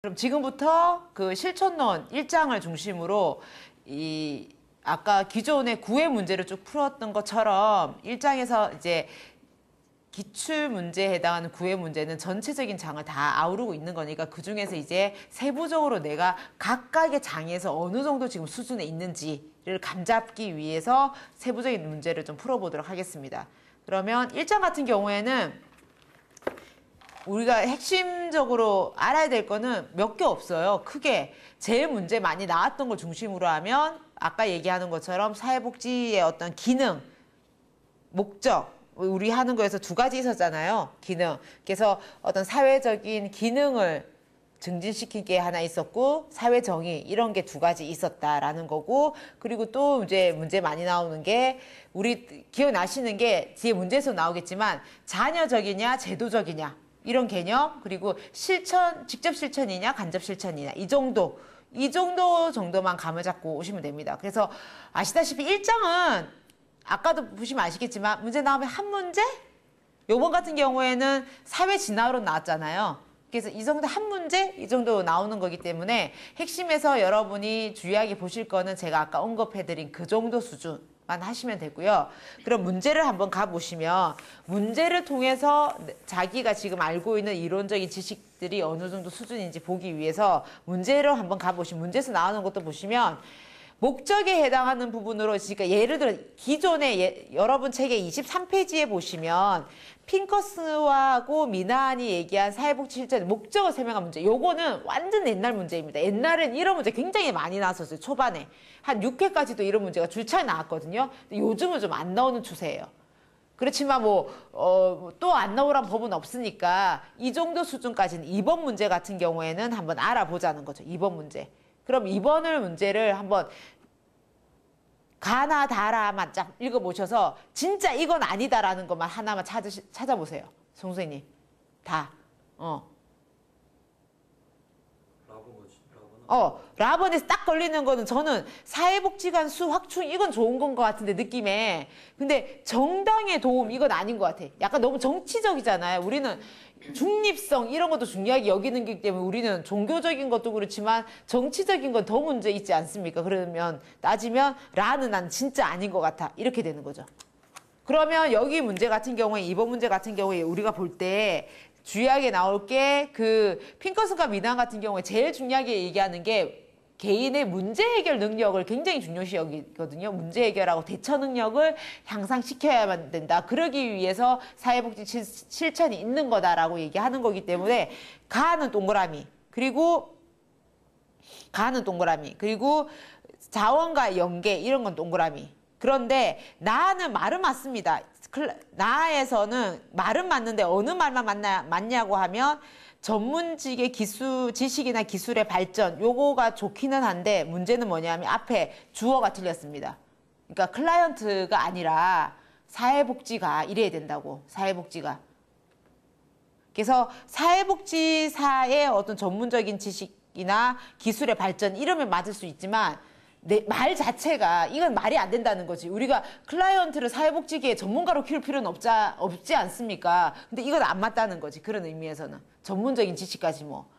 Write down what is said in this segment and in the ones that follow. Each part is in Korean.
그럼 지금부터 그 실천론 1장을 중심으로 아까 기존의 구회 문제를 쭉 풀었던 것처럼 1장에서 이제 기출 문제에 해당하는 구회 문제는 전체적인 장을 다 아우르고 있는 거니까 그 중에서 이제 세부적으로 내가 각각의 장에서 어느 정도 지금 수준에 있는지를 감잡기 위해서 세부적인 문제를 좀 풀어보도록 하겠습니다. 그러면 1장 같은 경우에는 우리가 핵심적으로 알아야 될 거는 몇 개 없어요. 크게 제일 문제 많이 나왔던 걸 중심으로 하면 아까 얘기하는 것처럼 사회복지의 어떤 기능, 목적, 우리 하는 거에서 두 가지 있었잖아요. 기능. 그래서 어떤 사회적인 기능을 증진시킨 게 하나 있었고 사회정의 이런 게 두 가지 있었다라는 거고, 그리고 또 이제 문제 많이 나오는 게 우리 기억나시는 게 뒤에 문제에서 나오겠지만 자녀적이냐 제도적이냐 이런 개념, 그리고 실천, 직접 실천이냐 간접 실천이냐 이 정도만 감을 잡고 오시면 됩니다. 그래서 아시다시피 1장은 아까도 보시면 아시겠지만 문제 나오면 한 문제? 요번 같은 경우에는 사회 진화로 나왔잖아요. 그래서 이 정도 한 문제? 이 정도 나오는 거기 때문에 핵심에서 여러분이 주의하게 보실 거는 제가 아까 언급해드린 그 정도 수준만 하시면 되고요. 그럼 문제를 한번 가보시면 문제를 통해서 자기가 지금 알고 있는 이론적인 지식들이 어느 정도 수준인지 보기 위해서 문제를 한번 가보시면 문제에서 나오는 것도 보시면 목적에 해당하는 부분으로, 그러니까 예를 들어 기존에 여러분 책의 23페이지에 보시면 핑커스하고 미나안이 얘기한 사회복지 실천 목적을 설명한 문제, 요거는 완전 옛날 문제입니다. 옛날엔 이런 문제 굉장히 많이 나왔었어요. 초반에 한 6회까지도 이런 문제가 줄차게 나왔거든요. 근데 요즘은 좀 안 나오는 추세예요. 그렇지만 또 안 나오란 법은 없으니까 이 정도 수준까지는 2번 문제 같은 경우에는 한번 알아보자는 거죠. 2번 문제. 그럼 2번을 문제를 한번 가나 다라만 쫙 읽어보셔서 진짜 이건 아니다라는 것만 하나만 찾아보세요. 송선생님. 다. 라본에서 딱 걸리는 거는 저는 사회복지관 수 확충 이건 좋은 건 것 같은데 느낌에. 근데 정당의 도움 이건 아닌 것 같아. 약간 너무 정치적이잖아요. 우리는 중립성 이런 것도 중요하게 여기는 거기 때문에 우리는 종교적인 것도 그렇지만 정치적인 건 더 문제 있지 않습니까? 그러면 따지면 라는 난 진짜 아닌 것 같아. 이렇게 되는 거죠. 그러면 여기 문제 같은 경우에 2번 문제 같은 경우에 우리가 볼 때 주의하게 나올 게 그 핑커스과 미난 같은 경우에 제일 중요하게 얘기하는 게 개인의 문제 해결 능력을 굉장히 중요시 여기거든요. 문제 해결하고 대처 능력을 향상시켜야만 된다. 그러기 위해서 사회복지 실천이 있는 거다라고 얘기하는 거기 때문에 가는 동그라미, 그리고 자원과 연계 이런 건 동그라미. 그런데 나는 말은 맞습니다. 나에서는 말은 맞는데 어느 말만 맞냐고 하면 전문직의 지식이나 기술의 발전 요거가 좋기는 한데 문제는 뭐냐면 앞에 주어가 틀렸습니다. 그러니까 클라이언트가 아니라 사회복지가 이래야 된다고. 사회복지가. 그래서 사회복지사의 어떤 전문적인 지식이나 기술의 발전 이러면 맞을 수 있지만 말 자체가 이건 말이 안 된다는 거지. 우리가 클라이언트를 사회복지계의 전문가로 키울 필요는 없지 않습니까? 근데 이건 안 맞다는 거지. 그런 의미에서는. 전문적인 지식까지 뭐.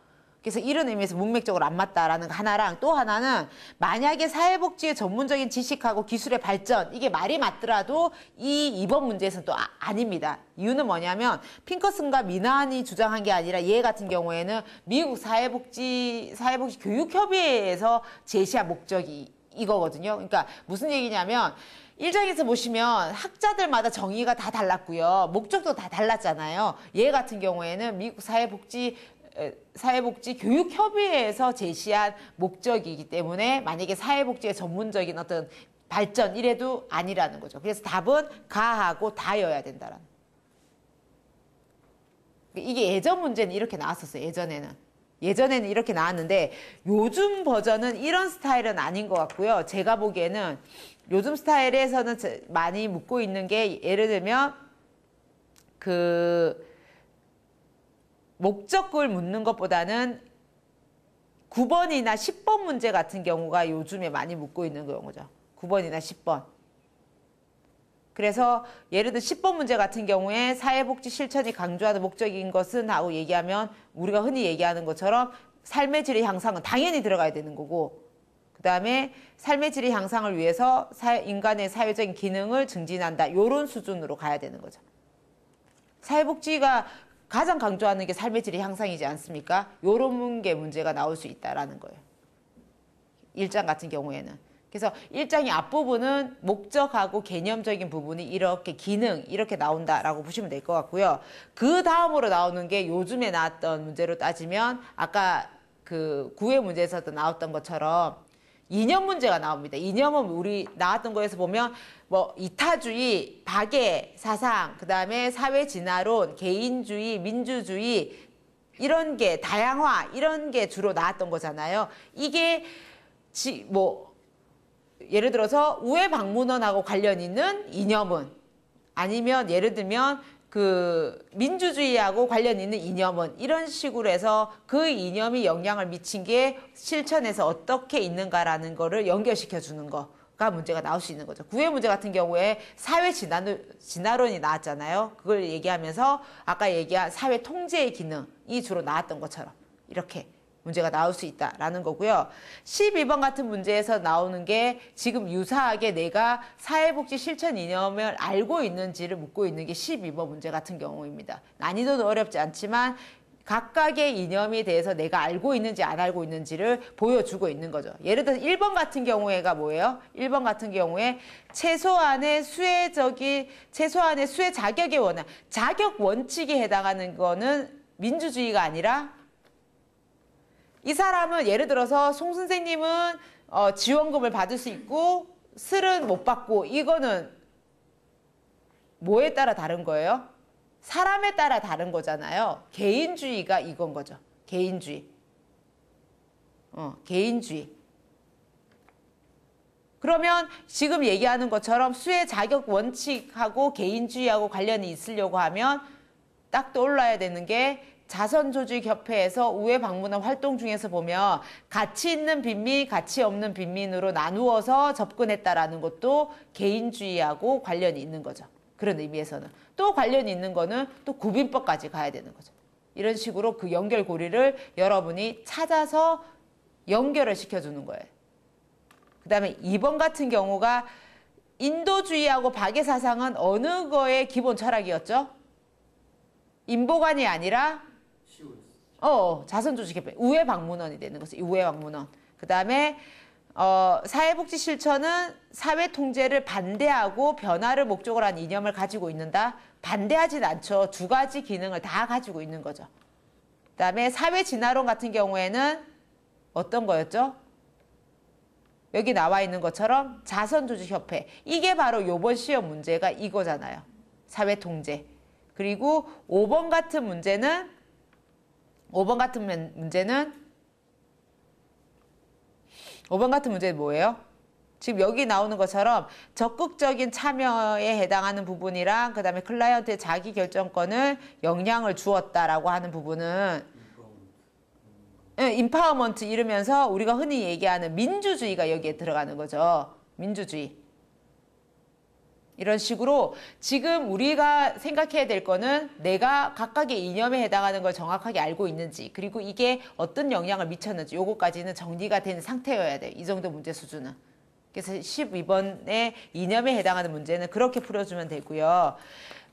그래서 이런 의미에서 문맥적으로 안 맞다라는 거 하나랑, 또 하나는 만약에 사회복지의 전문적인 지식하고 기술의 발전 이게 말이 맞더라도 이 2번 문제에서는 또 아닙니다. 이유는 뭐냐면 핑커슨과 미나안이 주장한 게 아니라 얘 같은 경우에는 미국 사회복지 교육협의회에서 제시한 목적이 이거거든요. 그러니까 무슨 얘기냐면 1장에서 보시면 학자들마다 정의가 다 달랐고요. 목적도 다 달랐잖아요. 얘 같은 경우에는 미국 사회복지 교육협의회에서 제시한 목적이기 때문에 만약에 사회복지의 전문적인 어떤 발전 이래도 아니라는 거죠. 그래서 답은 가하고 다여야 된다라는. 이게 예전 문제는 이렇게 나왔었어요. 예전에는 이렇게 나왔는데 요즘 버전은 이런 스타일은 아닌 것 같고요. 제가 보기에는 요즘 스타일에서는 많이 묻고 있는 게 예를 들면 그 목적을 묻는 것보다는 9번이나 10번 문제 같은 경우가 요즘에 많이 묻고 있는 경우죠. 9번이나 10번. 그래서 예를 들어 10번 문제 같은 경우에 사회복지 실천이 강조하는 목적인 것은 하고 얘기하면 우리가 흔히 얘기하는 것처럼 삶의 질의 향상은 당연히 들어가야 되는 거고, 그 다음에 삶의 질의 향상을 위해서 인간의 사회적인 기능을 증진한다. 요런 수준으로 가야 되는 거죠. 사회복지가 가장 강조하는 게 삶의 질의 향상이지 않습니까? 요런 게 문제가 나올 수 있다라는 거예요. 1장 같은 경우에는. 그래서 1장의 앞부분은 목적하고 개념적인 부분이 이렇게 기능, 이렇게 나온다라고 보시면 될 것 같고요. 그 다음으로 나오는 게 요즘에 나왔던 문제로 따지면 아까 그 구회 문제에서도 나왔던 것처럼 이념 문제가 나옵니다. 이념은 우리 나왔던 거에서 보면 뭐 이타주의, 박애 사상, 그 다음에 사회 진화론, 개인주의, 민주주의 이런 게 다양화 이런 게 주로 나왔던 거잖아요. 이게 뭐 예를 들어서 우회 방문원하고 관련 있는 이념은 아니면 예를 들면 그 민주주의하고 관련 있는 이념은 이런 식으로 해서 그 이념이 영향을 미친 게 실천에서 어떻게 있는가라는 거를 연결시켜 주는 거가 문제가 나올 수 있는 거죠. 구회 문제 같은 경우에 사회 진화론이 나왔잖아요. 그걸 얘기하면서 아까 얘기한 사회 통제의 기능이 주로 나왔던 것처럼 이렇게 문제가 나올 수 있다라는 거고요. 12번 같은 문제에서 나오는 게 지금 유사하게 내가 사회복지 실천 이념을 알고 있는지를 묻고 있는 게 12번 문제 같은 경우입니다. 난이도는 어렵지 않지만 각각의 이념에 대해서 내가 알고 있는지 안 알고 있는지를 보여주고 있는 거죠. 예를 들어서 1번 같은 경우에가 뭐예요? 1번 같은 경우에 최소한의 수혜 자격의 원칙, 자격 원칙에 해당하는 거는 민주주의가 아니라 이 사람은 예를 들어서 송 선생님은 지원금을 받을 수 있고 슬은 못 받고 이거는 뭐에 따라 다른 거예요? 사람에 따라 다른 거잖아요. 개인주의가 이건 거죠. 개인주의. 개인주의. 그러면 지금 얘기하는 것처럼 수혜 자격 원칙하고 개인주의하고 관련이 있으려고 하면 딱 떠올라야 되는 게 자선조직협회에서 우회 방문한 활동 중에서 보면 가치 있는 빈민, 가치 없는 빈민으로 나누어서 접근했다라는 것도 개인주의하고 관련이 있는 거죠. 그런 의미에서는. 또 관련이 있는 거는 또 구빈법까지 가야 되는 거죠. 이런 식으로 그 연결고리를 여러분이 찾아서 연결을 시켜주는 거예요. 그 다음에 2번 같은 경우가 인도주의하고 박애사상은 어느 거의 기본 철학이었죠? 인보관이 아니라 자선조직협회 우회 방문원이 되는 거죠. 우회 방문원. 그 다음에 사회복지 실천은 사회 통제를 반대하고 변화를 목적으로 한 이념을 가지고 있는다. 반대하진 않죠. 두 가지 기능을 다 가지고 있는 거죠. 그 다음에 사회 진화론 같은 경우에는 어떤 거였죠? 여기 나와 있는 것처럼 자선조직협회. 이게 바로 요번 시험 문제가 이거잖아요. 사회 통제. 그리고 5번 같은 문제는 뭐예요? 지금 여기 나오는 것처럼 적극적인 참여에 해당하는 부분이랑 그 다음에 클라이언트의 자기결정권을 영향을 주었다라고 하는 부분은 임파워먼트 이러면서 우리가 흔히 얘기하는 민주주의가 여기에 들어가는 거죠. 민주주의. 이런 식으로 지금 우리가 생각해야 될 거는 내가 각각의 이념에 해당하는 걸 정확하게 알고 있는지 그리고 이게 어떤 영향을 미쳤는지 요거까지는 정리가 된 상태여야 돼요. 이 정도 문제 수준은. 그래서 12번의 이념에 해당하는 문제는 그렇게 풀어주면 되고요.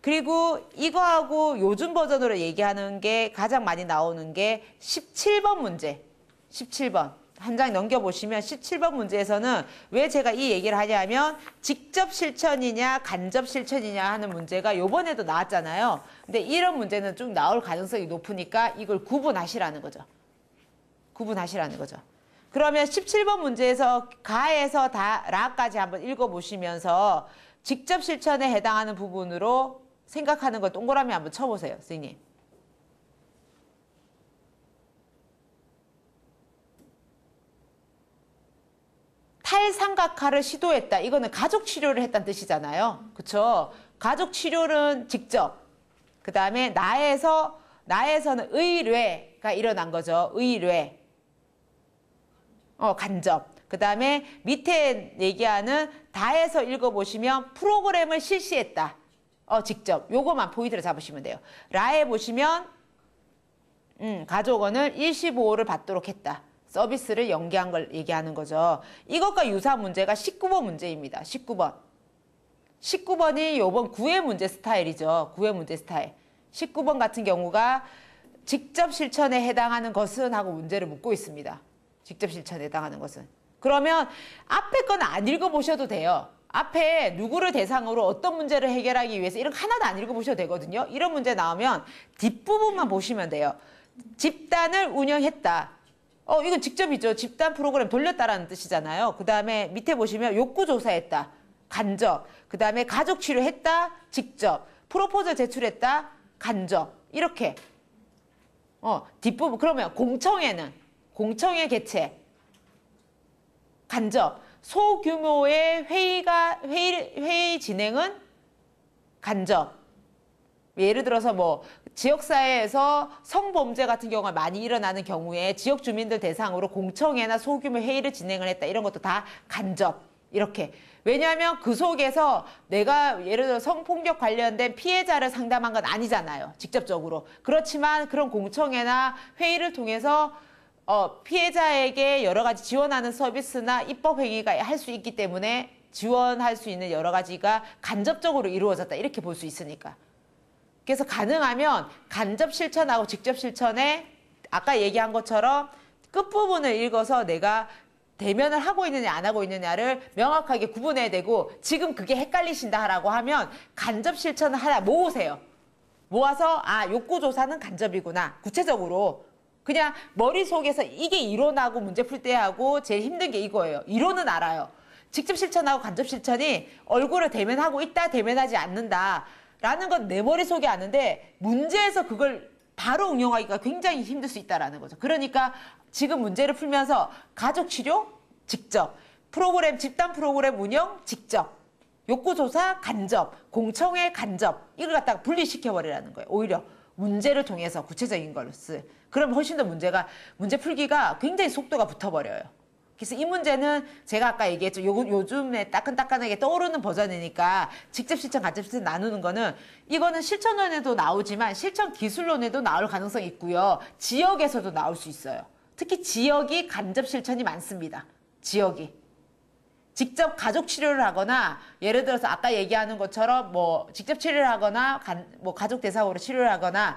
그리고 이거하고 요즘 버전으로 얘기하는 게 가장 많이 나오는 게 17번 문제. 17번. 한 장 넘겨보시면 17번 문제에서는 왜 제가 이 얘기를 하냐면 직접 실천이냐 간접 실천이냐 하는 문제가 요번에도 나왔잖아요. 근데 이런 문제는 쭉 나올 가능성이 높으니까 이걸 구분하시라는 거죠. 구분하시라는 거죠. 그러면 17번 문제에서 가에서 다 라까지 한번 읽어보시면서 직접 실천에 해당하는 부분으로 생각하는 걸 동그라미 한번 쳐보세요. 선생님. 탈삼각화를 시도했다. 이거는 가족 치료를 했다는 뜻이잖아요. 그쵸? 가족 치료는 직접. 그 다음에 나에서는 의뢰가 일어난 거죠. 의뢰. 간접. 그 다음에 밑에 얘기하는 다에서 읽어보시면 프로그램을 실시했다. 직접. 요거만 포인트를 잡으시면 돼요. 라에 보시면 가족원을 일시보호를 받도록 했다. 서비스를 연계한 걸 얘기하는 거죠. 이것과 유사한 문제가 19번 문제입니다. 19번. 19번이 요번 구의 문제 스타일이죠. 구의 문제 스타일. 19번 같은 경우가 직접 실천에 해당하는 것은 하고 문제를 묻고 있습니다. 직접 실천에 해당하는 것은. 그러면 앞에 거는 안 읽어보셔도 돼요. 앞에 누구를 대상으로 어떤 문제를 해결하기 위해서 이런 거 하나도 안 읽어보셔도 되거든요. 이런 문제 나오면 뒷부분만 보시면 돼요. 집단을 운영했다. 이건 직접이죠. 집단 프로그램 돌렸다라는 뜻이잖아요. 그 다음에 밑에 보시면 욕구 조사했다. 간접. 그 다음에 가족 치료했다. 직접. 프로포즈 제출했다. 간접. 이렇게. 뒷부분. 그러면 공청회 개최. 간접. 소규모의 회의 진행은 간접. 예를 들어서 뭐 지역사회에서 성범죄 같은 경우가 많이 일어나는 경우에 지역 주민들 대상으로 공청회나 소규모 회의를 진행을 했다. 이런 것도 다 간접. 이렇게. 왜냐하면 그 속에서 내가 예를 들어 성폭력 관련된 피해자를 상담한 건 아니잖아요. 직접적으로. 그렇지만 그런 공청회나 회의를 통해서 피해자에게 여러 가지 지원하는 서비스나 입법 행위가 할 수 있기 때문에 지원할 수 있는 여러 가지가 간접적으로 이루어졌다. 이렇게 볼 수 있으니까. 그래서 가능하면 간접 실천하고 직접 실천에 아까 얘기한 것처럼 끝부분을 읽어서 내가 대면을 하고 있느냐 안 하고 있느냐를 명확하게 구분해야 되고 지금 그게 헷갈리신다라고 하면 간접 실천을 하나 모으세요. 모아서 욕구조사는 간접이구나. 구체적으로. 그냥 머릿속에서 이게 이론하고 문제 풀 때 하고 제일 힘든 게 이거예요. 이론은 알아요. 직접 실천하고 간접 실천이 얼굴을 대면하고 있다, 대면하지 않는다. 라는 건 내 머릿속에 아는데 문제에서 그걸 바로 응용하기가 굉장히 힘들 수 있다는 거죠. 그러니까 지금 문제를 풀면서 가족치료 직접, 집단 프로그램 운영 직접, 욕구조사 간접, 공청회 간접 이걸 갖다가 분리시켜버리라는 거예요. 오히려 문제를 통해서 구체적인 것을. 그럼 훨씬 더 문제 풀기가 굉장히 속도가 붙어버려요. 그래서 이 문제는 제가 아까 얘기했죠. 요즘에 따끈따끈하게 떠오르는 버전이니까 직접 실천, 간접 실천 나누는 거는 이거는 실천론에도 나오지만 실천 기술론에도 나올 가능성이 있고요. 지역에서도 나올 수 있어요. 특히 지역이 간접 실천이 많습니다. 지역이. 직접 가족 치료를 하거나 예를 들어서 아까 얘기하는 것처럼 뭐 직접 치료를 하거나 가족 대상으로 치료를 하거나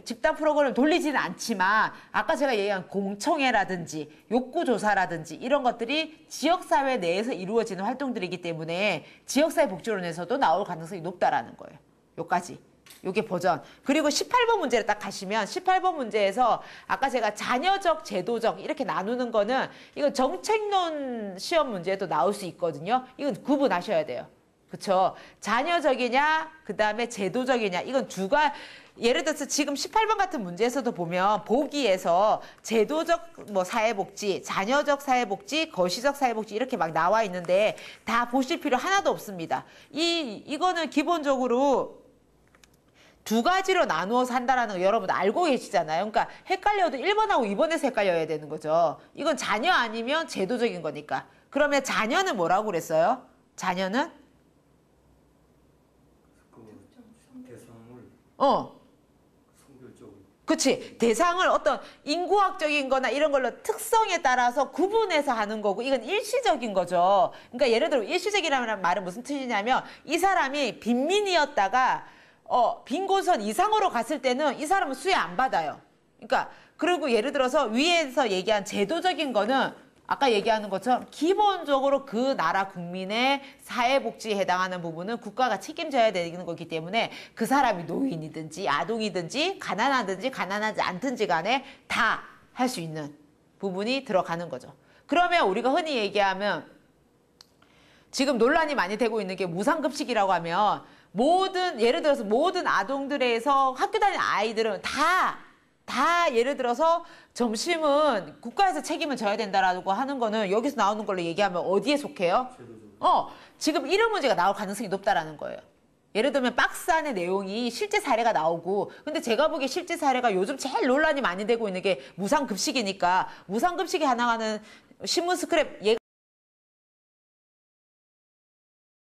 집단 프로그램을 돌리지는 않지만 아까 제가 얘기한 공청회라든지 욕구조사라든지 이런 것들이 지역사회 내에서 이루어지는 활동들이기 때문에 지역사회 복지론에서도 나올 가능성이 높다라는 거예요. 요까지. 요게 버전. 그리고 18번 문제를 딱 가시면 18번 문제에서 아까 제가 자녀적, 제도적 이렇게 나누는 거는 이건 정책론 시험 문제에도 나올 수 있거든요. 이건 구분하셔야 돼요. 그쵸? 자녀적이냐, 그 다음에 제도적이냐. 이건 예를 들어서 지금 18번 같은 문제에서도 보면 보기에서 제도적 사회복지, 자녀적 사회복지, 거시적 사회복지 이렇게 막 나와 있는데 다 보실 필요 하나도 없습니다. 이거는 기본적으로 두 가지로 나누어서 한다라는 거 여러분 알고 계시잖아요. 그러니까 헷갈려도 1번하고 2번에서 헷갈려야 되는 거죠. 이건 자녀 아니면 제도적인 거니까. 그러면 자녀는 뭐라고 그랬어요? 자녀는? 그치. 대상을 어떤 인구학적인 거나 이런 걸로 특성에 따라서 구분해서 하는 거고 이건 일시적인 거죠. 그러니까 예를 들어 일시적이라는 말은 무슨 뜻이냐면 이 사람이 빈민이었다가 빈곤선 이상으로 갔을 때는 이 사람은 수혜 안 받아요. 그러니까 그리고 예를 들어서 위에서 얘기한 제도적인 거는 아까 얘기하는 것처럼 기본적으로 그 나라 국민의 사회복지에 해당하는 부분은 국가가 책임져야 되는 거기 때문에 그 사람이 노인이든지 아동이든지 가난하든지 가난하지 않든지 간에 다 할 수 있는 부분이 들어가는 거죠. 그러면 우리가 흔히 얘기하면 지금 논란이 많이 되고 있는 게 무상급식이라고 하면 예를 들어서 모든 아동들에서 학교 다니는 아이들은 다 예를 들어서 점심은 국가에서 책임을 져야 된다라고 하는 거는 여기서 나오는 걸로 얘기하면 어디에 속해요? 지금 이런 문제가 나올 가능성이 높다라는 거예요. 예를 들면 박스 안에 내용이 실제 사례가 나오고 근데 제가 보기에 실제 사례가 요즘 제일 논란이 많이 되고 있는 게 무상급식이니까 무상급식에 해당하는 신문 스크랩